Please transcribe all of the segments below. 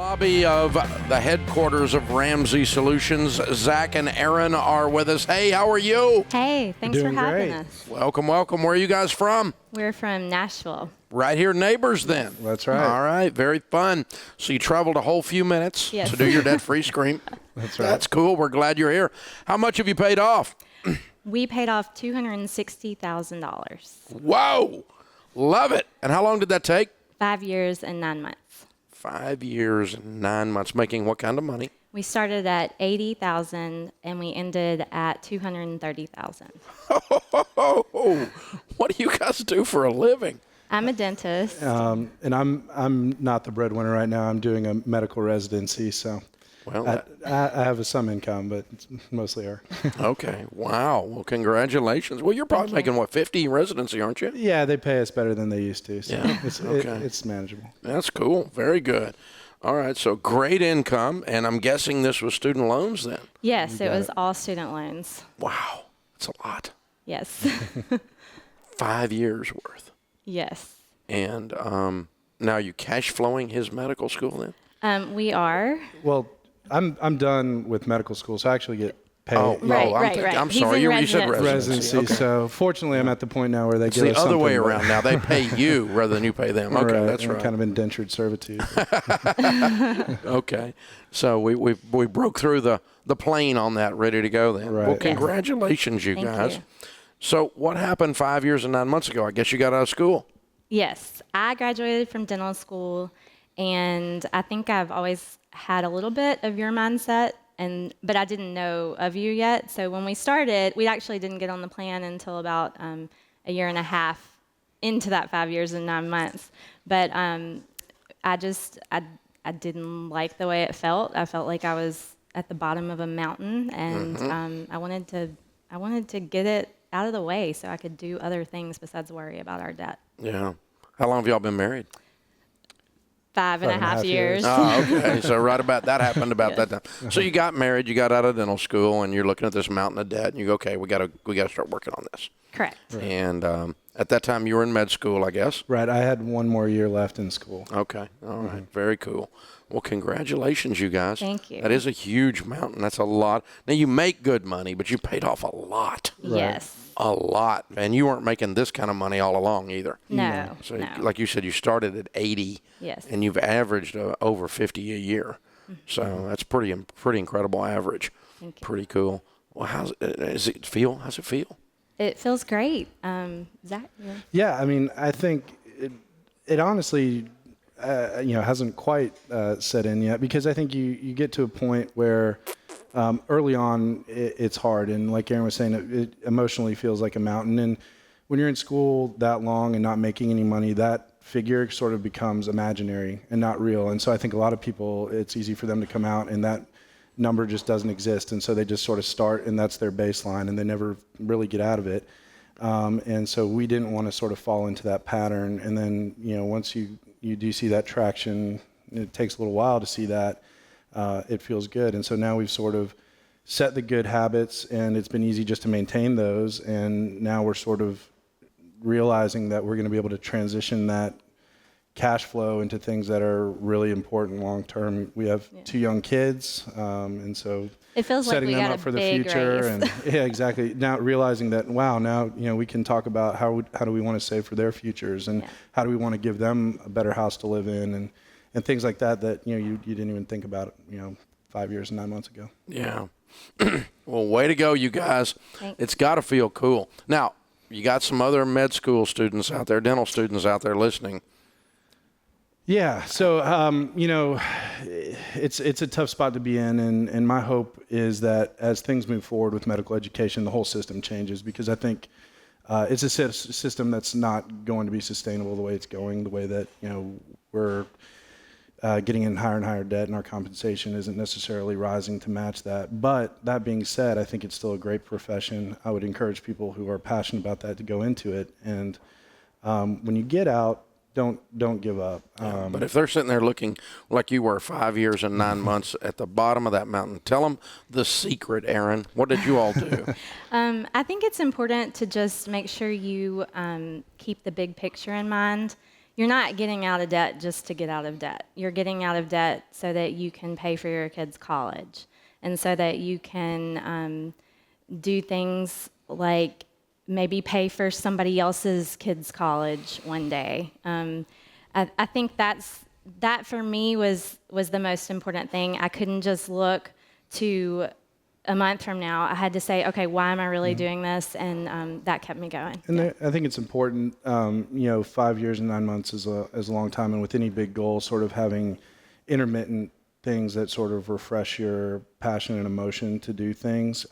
lobby of the headquarters of Ramsey Solutions. Zack and Erin are with us. Hey, how are you? Hey, thanks for having great. us. Welcome, welcome. Where are you guys from? We're from Nashville. Right here, neighbors then. That's right. All right, very fun. So you traveled a whole few minutes Yes. to do your debt-free scream. That's right. That's cool. We're glad you're here. How much have you paid off? We paid off $260,000. Whoa, love it. And how long did that take? 5 years and 9 months. 5 years and 9 months. Making what kind of money? We started at $80,000 and we ended at $230,000. Oh, what do you guys do for a living? I'm a dentist. And I'm not the breadwinner right now. I'm doing a medical residency, so Well, I have some income, but it's mostly her. okay. Wow. Well, congratulations. Well, you're probably making, what, 50 in residency, aren't you? Yeah, they pay us better than they used to, so Yeah, okay. it's manageable. That's cool. Very good. All right. So great income. And I'm guessing this was student loans then. Yes, it was all student loans. Wow. That's a lot. Yes. 5 years worth. Yes. And now you cash flowing his medical school then? We are. Well, I'm done with medical school, so I actually get paid. Oh, no. Right. I'm He's sorry. in You said residency. residency. Residency. So fortunately, I'm at the point now where they It's give the us other way something, but- around now. They pay you rather than you pay them. Okay, that's and right. kind of indentured servitude. Okay. So we broke through the plane on that, ready to go then. Right. Well, Yes. congratulations, you Thank guys. you. So what happened 5 years and 9 months ago? I guess you got out of school. Yes, I graduated from dental school, and I think I've always had a little bit of your mindset, but I didn't know of you yet. So when we started, we actually didn't get on the plan until about a year and a half into that 5 years and 9 months. But I didn't like the way it felt. I felt like I was at the bottom of a mountain, and I wanted to get it out of the way so I could do other things besides worry about our debt. Yeah. How long have y'all been married? 5.5 years. Oh, okay. So right about that happened about that time. So you got married, you got out of dental school, and you're looking at this mountain of debt, and you go, okay, we got to start working on this. Correct. And at that time, you were in med school, I guess. Right. I had one more year left in school. Okay. All right. Very cool. Well, congratulations, you guys. Thank you. That is a huge mountain. That's a lot. Now, you make good money, but you paid off a lot. Yes. A lot. And you weren't making this kind of money all along either. No. So, no. like you said, you started at 80. Yes. And you've averaged over 50 a year. So that's pretty incredible average. Thank you. Pretty cool. Well, how's it feel? How's it feel? It feels great. Zach? Yeah, I mean, I think it honestly, hasn't quite set in yet, because I think you get to a point where early on it's hard, and like Erin was saying, it emotionally feels like a mountain. And when you're in school that long and not making any money, that figure sort of becomes imaginary and not real. And so I think a lot of people, it's easy for them to come out and that number just doesn't exist, and so they just sort of start, and that's their baseline, and they never really get out of it. And so we didn't want to sort of fall into that pattern. And then once you do see that traction, it takes a little while to see that, it feels good. And so now we've sort of set the good habits, and it's been easy just to maintain those. And now we're sort of realizing that we're going to be able to transition that cash flow into things that are really important long term. We have 2 young kids, and so It feels like setting we them got up a for the big future. race. And yeah, exactly. Now realizing that, wow, now we can talk about how do we want to save for their futures, and how do we want to give them a better house to live in, and things like that you didn't even think about 5 years and 9 months ago. Yeah. Well, way to go, you guys. Thanks. It's got to feel cool. Now, you got some other med school students out there, dental students out there listening. Yeah, so it's a tough spot to be in, and my hope is that as things move forward with medical education, the whole system changes, because I think it's a system that's not going to be sustainable the way it's going, the way that we're getting in higher and higher debt, and our compensation isn't necessarily rising to match that. But that being said, I think it's still a great profession. I would encourage people who are passionate about that to go into it, and when you get out, don't give up. But if they're sitting there looking like you were 5 years and 9 months at the bottom of that mountain, tell them the secret, Erin. What did you all do? I think it's important to just make sure you keep the big picture in mind. you're not getting out of debt just to get out of debt. You're getting out of debt so that you can pay for your kids' college, and so that you can do things like maybe pay for somebody else's kids' college one day. I think that for me was the most important thing. I couldn't just look to a month from now. I had to say, okay, why am I really doing this? And that kept me going. And I think it's important, 5 years and 9 months is a long time. And with any big goal, sort of having intermittent things that sort of refresh your passion and emotion to do things.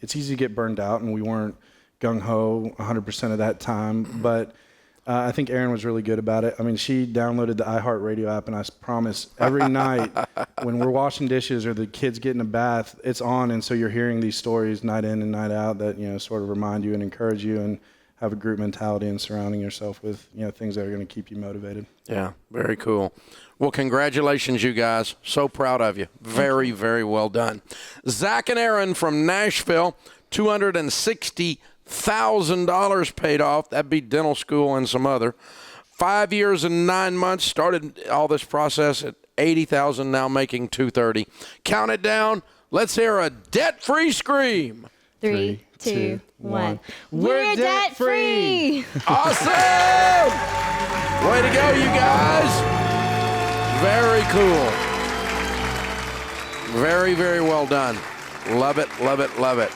It's easy to get burned out, and we weren't gung-ho 100% of that time. But I think Erin was really good about it. I mean, she downloaded the iHeartRadio app, and I promise every night when we're washing dishes or the kids get in a bath, it's on. And so you're hearing these stories night in and night out that, sort of remind you and encourage you and have a group mentality and surrounding yourself with, things that are going to keep you motivated. Yeah, very cool. Well, congratulations, you guys. So proud of you. Very, very well done. Zack and Erin from Nashville, $260,000 paid off. That'd be dental school and some other. 5 years and 9 months. Started all this process at $80,000, now making $230,000. Count it down. Let's hear a debt-free scream. 3, 2, 1. We're debt-free! Awesome! Way to go, you guys. Very cool. Very, very well done. Love it, love it, love it.